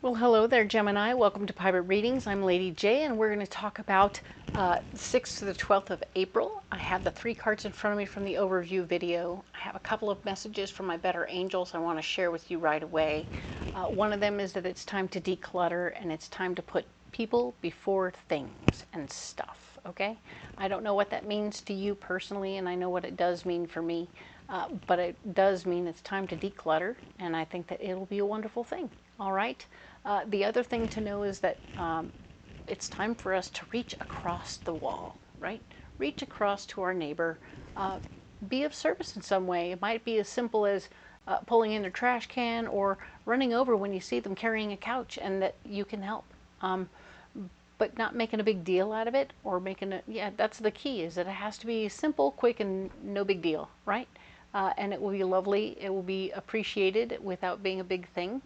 Well, hello there, Gemini. Welcome to Pirate Readings. I'm Lady J, and we're going to talk about 6th to the 12th of April. I have the 3 cards in front of me from the overview video. I have a couple of messages from my better angels I want to share with you right away. One of them is that it's time to declutter, and it's time to put people before things and stuff, okay? I don't know what that means to you personally, and I know what it does mean for me, but it does mean it's time to declutter, and I think that it'll be a wonderful thing, all right? The other thing to know is that it's time for us to reach across the wall, right? Reach across to our neighbor, be of service in some way. It might be as simple as pulling in their trash can or running over when you see them carrying a couch and that you can help. But not making a big deal out of it or making it, yeah, that's the key, is that it has to be simple, quick, and no big deal, right? And it will be lovely. It will be appreciated without being a big thing.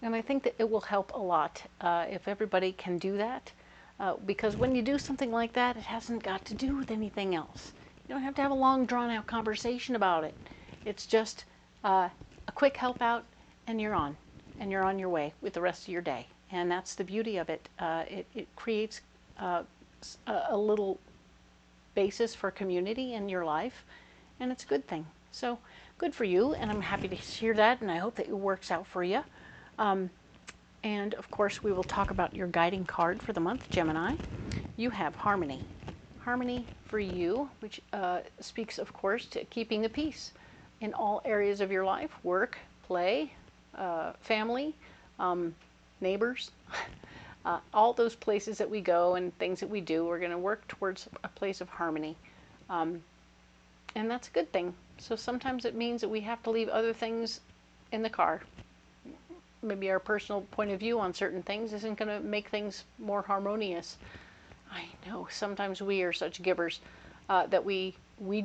And I think that it will help a lot if everybody can do that, because when you do something like that, it hasn't got to do with anything else. You don't have to have a long, drawn-out conversation about it. It's just a quick help out, and you're on your way with the rest of your day. And that's the beauty of it. It creates a little basis for community in your life, and it's a good thing. So good for you, and I'm happy to hear that, and I hope that it works out for you. And of course, we will talk about your guiding card for the month, Gemini. You have Harmony. Harmony for you, which speaks, of course, to keeping the peace in all areas of your life: work, play, family, neighbors, all those places that we go and things that we do. We're going to work towards a place of harmony. And that's a good thing. So sometimes it means that we have to leave other things in the car. Maybe our personal point of view on certain things isn't going to make things more harmonious. I know sometimes we are such givers that we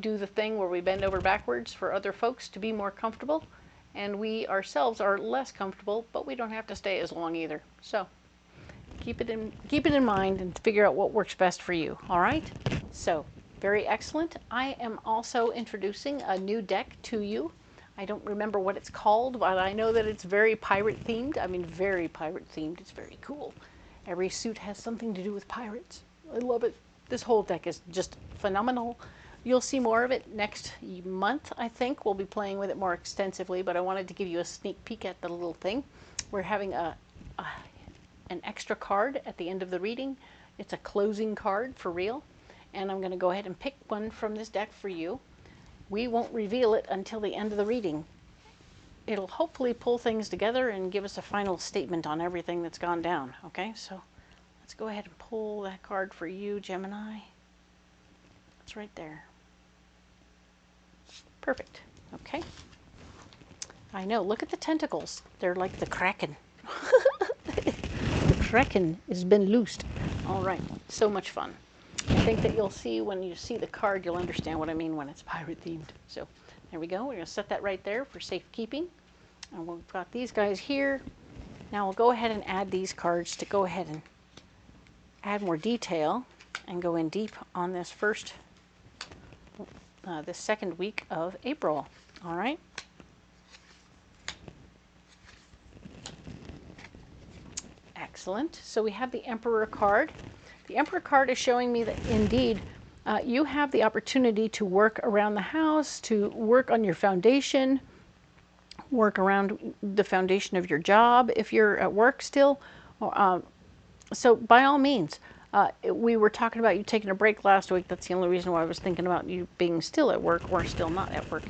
do the thing where we bend over backwards for other folks to be more comfortable, and we ourselves are less comfortable, but we don't have to stay as long either. So keep it in mind and figure out what works best for you. All right? So very excellent. I am also introducing a new deck to you. I don't remember what it's called, but I know that it's very pirate themed. I mean, very pirate themed. It's very cool. Every suit has something to do with pirates. I love it. This whole deck is just phenomenal. You'll see more of it next month, I think. We'll be playing with it more extensively, but I wanted to give you a sneak peek at the little thing. We're having an extra card at the end of the reading. It's a closing card for real, and I'm going to go ahead and pick one from this deck for you. We won't reveal it until the end of the reading. It'll hopefully pull things together and give us a final statement on everything that's gone down. Okay, so let's go ahead and pull that card for you, Gemini. It's right there. Perfect. Okay. I know, look at the tentacles. They're like the Kraken. The Kraken has been loosed. All right, so much fun. I think that you'll see when you see the card, you'll understand what I mean when it's pirate themed. So there we go. We're going to set that right there for safekeeping. And we've got these guys here. Now we'll go ahead and add these cards to go ahead and add more detail and go in deep on this this second week of April. All right. Excellent. So we have the Emperor card. The Emperor card is showing me that indeed you have the opportunity to work around the house, to work on your foundation, work around the foundation of your job if you're at work still. So by all means, we were talking about you taking a break last week. That's the only reason why I was thinking about you being still at work or still not at work.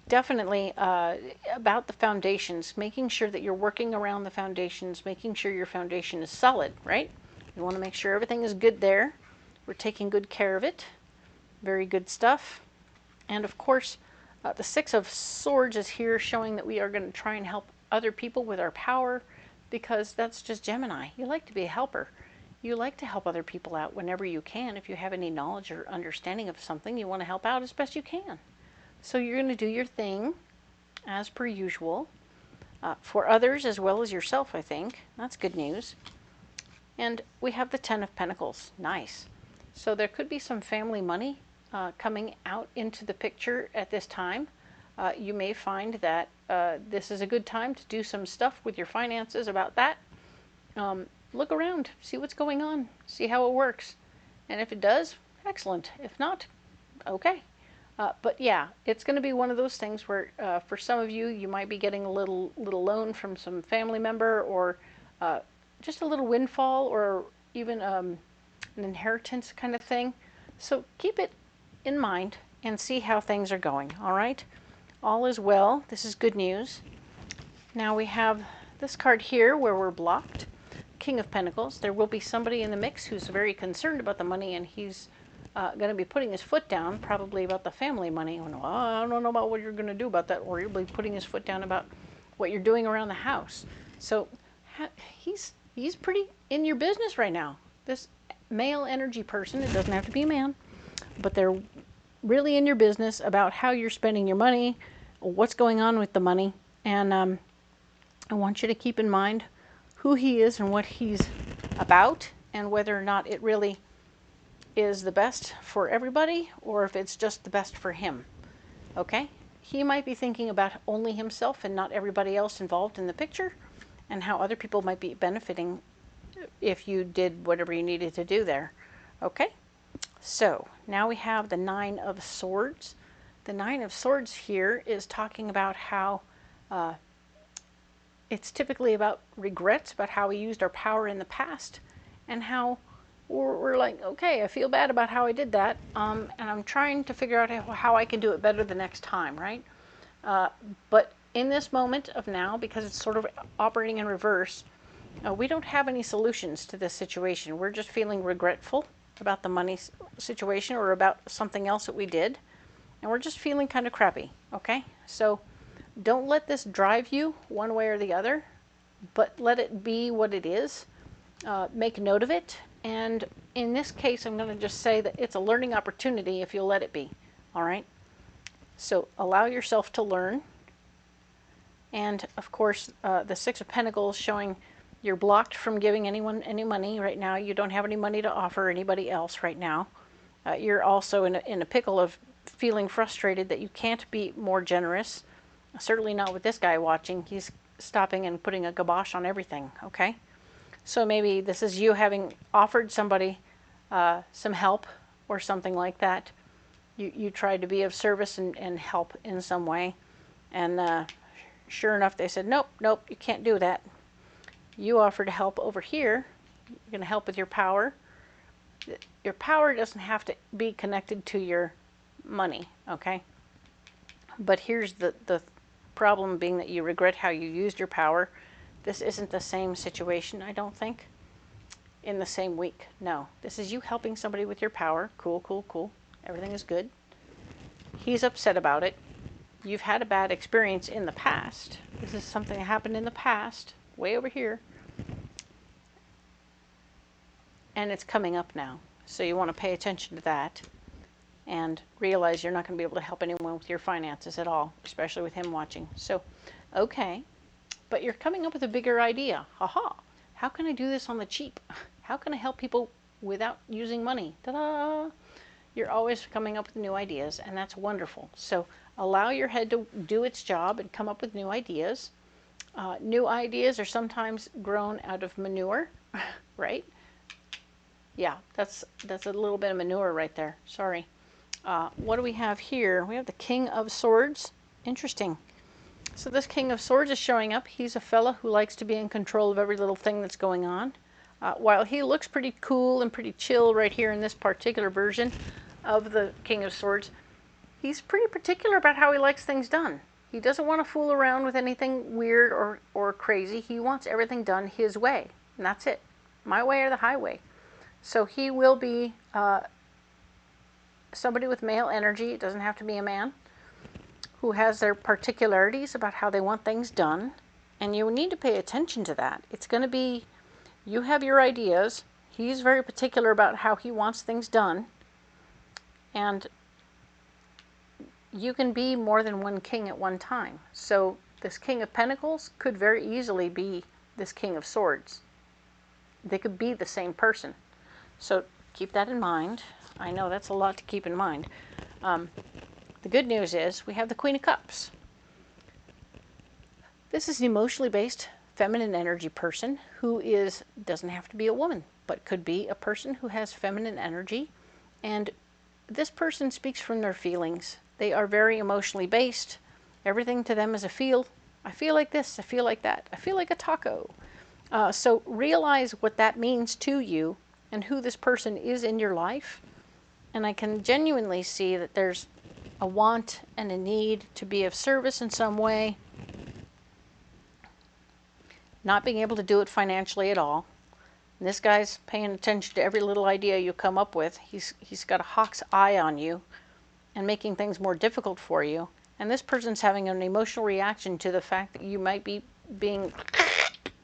Definitely about the foundations, making sure that you're working around the foundations, making sure your foundation is solid, right? You want to make sure everything is good there. We're taking good care of it. Very good stuff. And of course, the Six of Swords is here showing that we are going to try and help other people with our power, because that's just Gemini. You like to be a helper. You like to help other people out whenever you can. If you have any knowledge or understanding of something, you want to help out as best you can. So you're going to do your thing as per usual for others as well as yourself, I think. That's good news. And we have the Ten of Pentacles. Nice. So there could be some family money coming out into the picture at this time. you may find that this is a good time to do some stuff with your finances about that. Look around, see what's going on, see how it works. And if it does, excellent. If not, okay. But yeah, it's going to be one of those things where for some of you, you might be getting a little loan from some family member, or just a little windfall, or even an inheritance kind of thing. So keep it in mind and see how things are going, all right? All is well. This is good news. Now we have this card here where we're blocked. King of Pentacles. There will be somebody in the mix who's very concerned about the money, and he's going to be putting his foot down, probably about the family money. Oh, I don't know about what you're going to do about that, or you'll be putting his foot down about what you're doing around the house. So he's pretty in your business right now. This male energy person, it doesn't have to be a man, but they're really in your business about how you're spending your money, what's going on with the money, and I want you to keep in mind who he is and what he's about, and whether or not it really is the best for everybody, or if it's just the best for him. Okay? He might be thinking about only himself and not everybody else involved in the picture, and how other people might be benefiting if you did whatever you needed to do there. Okay? So now we have the Nine of Swords. The Nine of Swords here is talking about how it's typically about regrets, about how we used our power in the past, and how we're like, okay, I feel bad about how I did that, and I'm trying to figure out how I can do it better the next time, right? But in this moment of now, because it's sort of operating in reverse, we don't have any solutions to this situation. We're just feeling regretful about the money situation, or about something else that we did, and we're just feeling kind of crappy, okay? So don't let this drive you one way or the other, but let it be what it is. Make note of it, and in this case, I'm going to just say that it's a learning opportunity if you'll let it be, all right? So allow yourself to learn, and of course, the Six of Pentacles showing you're blocked from giving anyone any money right now. You don't have any money to offer anybody else right now. You're also in a pickle of feeling frustrated that you can't be more generous. Certainly not with this guy watching. He's stopping and putting a kibosh on everything, okay? So maybe this is you having offered somebody some help or something like that. You tried to be of service and help in some way. And sure enough, they said, nope, nope, you can't do that. You offered help over here. You're going to help with your power. Your power doesn't have to be connected to your money, okay? But here's the problem being that you regret how you used your power. This isn't the same situation, I don't think, in the same week. No, this is you helping somebody with your power. Cool, cool, cool. Everything is good. He's upset about it. You've had a bad experience in the past. This is something that happened in the past, way over here. And it's coming up now. So you want to pay attention to that and realize you're not going to be able to help anyone with your finances at all, especially with him watching. So, okay, but you're coming up with a bigger idea. Haha, how can I do this on the cheap? How can I help people without using money? Ta-da! You're always coming up with new ideas, and that's wonderful. So allow your head to do its job and come up with new ideas. New ideas are sometimes grown out of manure, right? Yeah, that's a little bit of manure right there. Sorry. What do we have here? We have the King of Swords. Interesting. So this King of Swords is showing up. He's a fella who likes to be in control of every little thing that's going on. While he looks pretty cool and pretty chill right here in this particular version of the King of Swords, he's pretty particular about how he likes things done. He doesn't want to fool around with anything weird or crazy. He wants everything done his way, and that's it. My way or the highway. So he will be somebody with male energy. It doesn't have to be a man, who has their particularities about how they want things done. And you need to pay attention to that. It's going to be, you have your ideas. He's very particular about how he wants things done. And you can be more than one king at one time. So this King of Pentacles could very easily be this King of Swords. They could be the same person. So keep that in mind. I know that's a lot to keep in mind. The good news is we have the Queen of Cups. This is an emotionally based feminine energy person who doesn't have to be a woman, but could be a person who has feminine energy. And this person speaks from their feelings. They are very emotionally based. Everything to them is a feel. I feel like this, I feel like that, I feel like a taco. So realize what that means to you and who this person is in your life. And I can genuinely see that there's a want and a need to be of service in some way. Not being able to do it financially at all. And this guy's paying attention to every little idea you come up with. He's got a hawk's eye on you and making things more difficult for you. And this person's having an emotional reaction to the fact that you might be being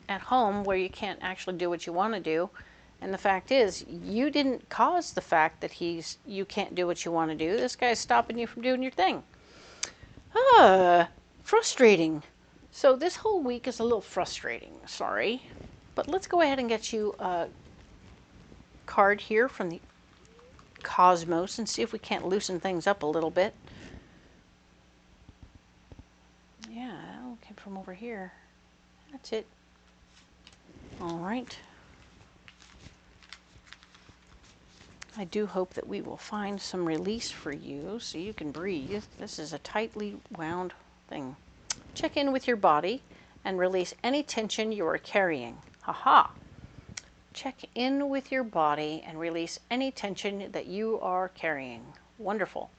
at home where you can't actually do what you want to do. And the fact is, you didn't cause the fact that you can't do what you want to do. This guy's stopping you from doing your thing. Frustrating. So this whole week is a little frustrating, sorry. But let's go ahead and get you a card here from the Cosmos and see if we can't loosen things up a little bit. Yeah, that one came from over here. That's it. All right. I do hope that we will find some release for you so you can breathe. This is a tightly wound thing. Check in with your body and release any tension you are carrying. Haha. Check in with your body and release any tension that you are carrying. Wonderful.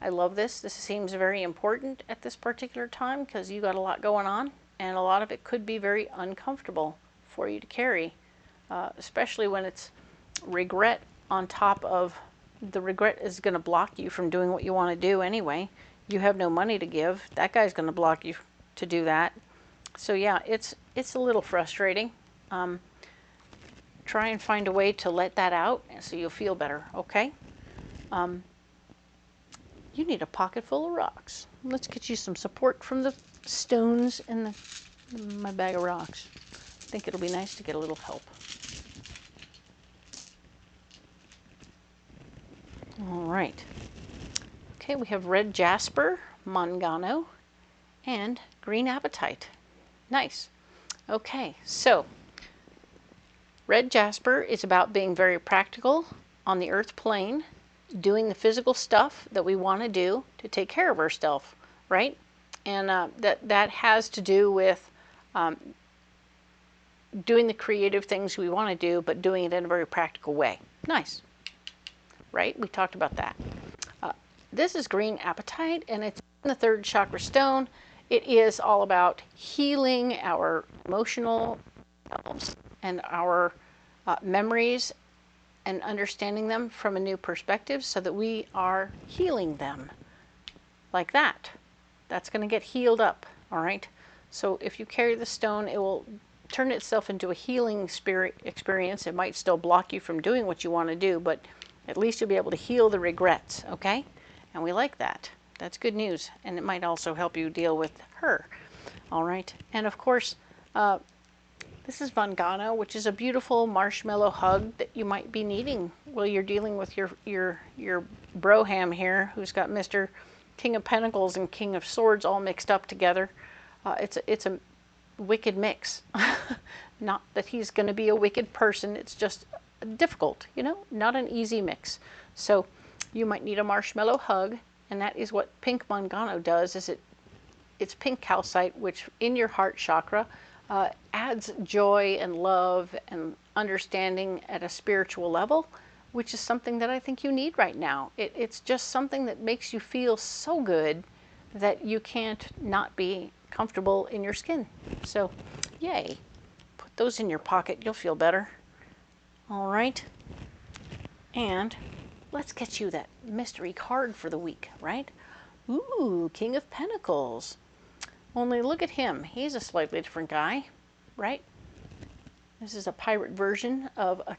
I love this. This seems very important at this particular time because you got a lot going on, and a lot of it could be very uncomfortable for you to carry, especially when it's regret on top of the regret is going to block you from doing what you want to do anyway. You have no money to give. That guy's going to block you to do that. So yeah, it's a little frustrating. Try and find a way to let that out so you'll feel better, okay? You need a pocket full of rocks. Let's get you some support from the stones in my bag of rocks. I think it'll be nice to get a little help. All right. Okay, we have red jasper, mangano, and green apatite. Nice. Okay, so red jasper is about being very practical on the earth plane, doing the physical stuff that we want to do to take care of ourselves, right? And that has to do with doing the creative things we want to do, but doing it in a very practical way. Nice. Right? We talked about that. This is green apatite, and it's in the third chakra stone. It is all about healing our emotional selves and our memories and understanding them from a new perspective so that we are healing them like that. That's going to get healed up, all right? So if you carry the stone, it will turn itself into a healing spirit experience. It might still block you from doing what you want to do, but at least you'll be able to heal the regrets, okay? And we like that. That's good news. And it might also help you deal with her, all right? And of course, this is Vangana, which is a beautiful marshmallow hug that you might be needing while you're dealing with your broham here, who's got Mr. King of Pentacles and King of Swords all mixed up together. It's a wicked mix. Not that he's going to be a wicked person. It's just difficult, you know, not an easy mix. So you might need a marshmallow hug, and that is what pink mangano does. It's pink calcite, which in your heart chakra adds joy and love and understanding at a spiritual level, which is something that I think you need right now. It's just something that makes you feel so good that you can't not be comfortable in your skin. So yay, put those in your pocket, you'll feel better. All right, and let's get you that mystery card for the week, right? Ooh, King of Pentacles. Only look at him. He's a slightly different guy, right? This is a pirate version of a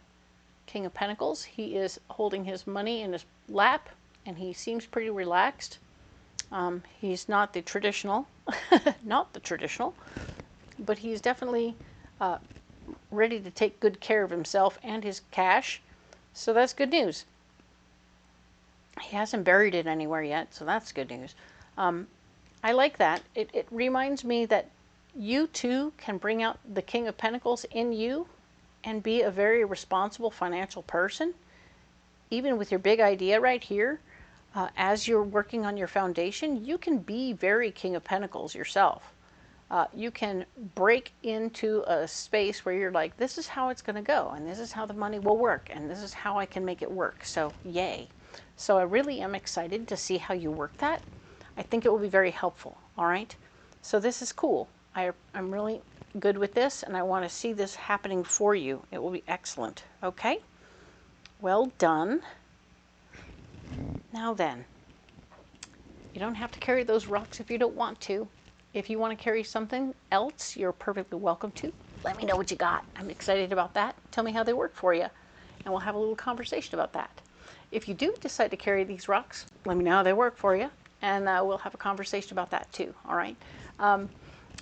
King of Pentacles. He is holding his money in his lap, and he seems pretty relaxed. He's not the traditional, but he's definitely ready to take good care of himself and his cash. So that's good news. He hasn't buried it anywhere yet, so that's good news. I like that. It reminds me that you too can bring out the King of Pentacles in you and be a very responsible financial person, even with your big idea right here. As you're working on your foundation, you can be very King of Pentacles yourself. You can break into a space where you're like, this is how it's going to go, and this is how the money will work, and this is how I can make it work. So yay. So I really am excited to see how you work that. I think it will be very helpful. All right. So this is cool. I'm really good with this, and I want to see this happening for you. It will be excellent. Okay. Well done. Now then, you don't have to carry those rocks if you don't want to. If you want to carry something else, you're perfectly welcome to. Let me know what you got. I'm excited about that. Tell me how they work for you, and we'll have a little conversation about that. If you do decide to carry these rocks, let me know how they work for you, and we'll have a conversation about that too. All right.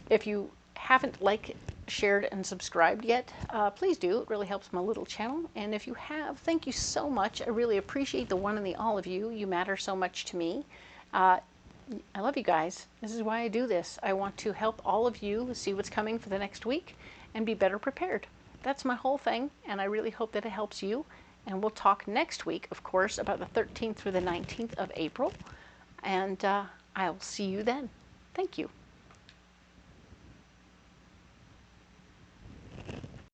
If you haven't liked, shared, and subscribed yet, please do. It really helps my little channel. And if you have, thank you so much. I really appreciate the one and the all of you. You matter so much to me. I love you guys. This is why I do this. I want to help all of you see what's coming for the next week and be better prepared. That's my whole thing, and I really hope that it helps you. And we'll talk next week, of course, about the 13th through the 19th of April. And I'll see you then. Thank you.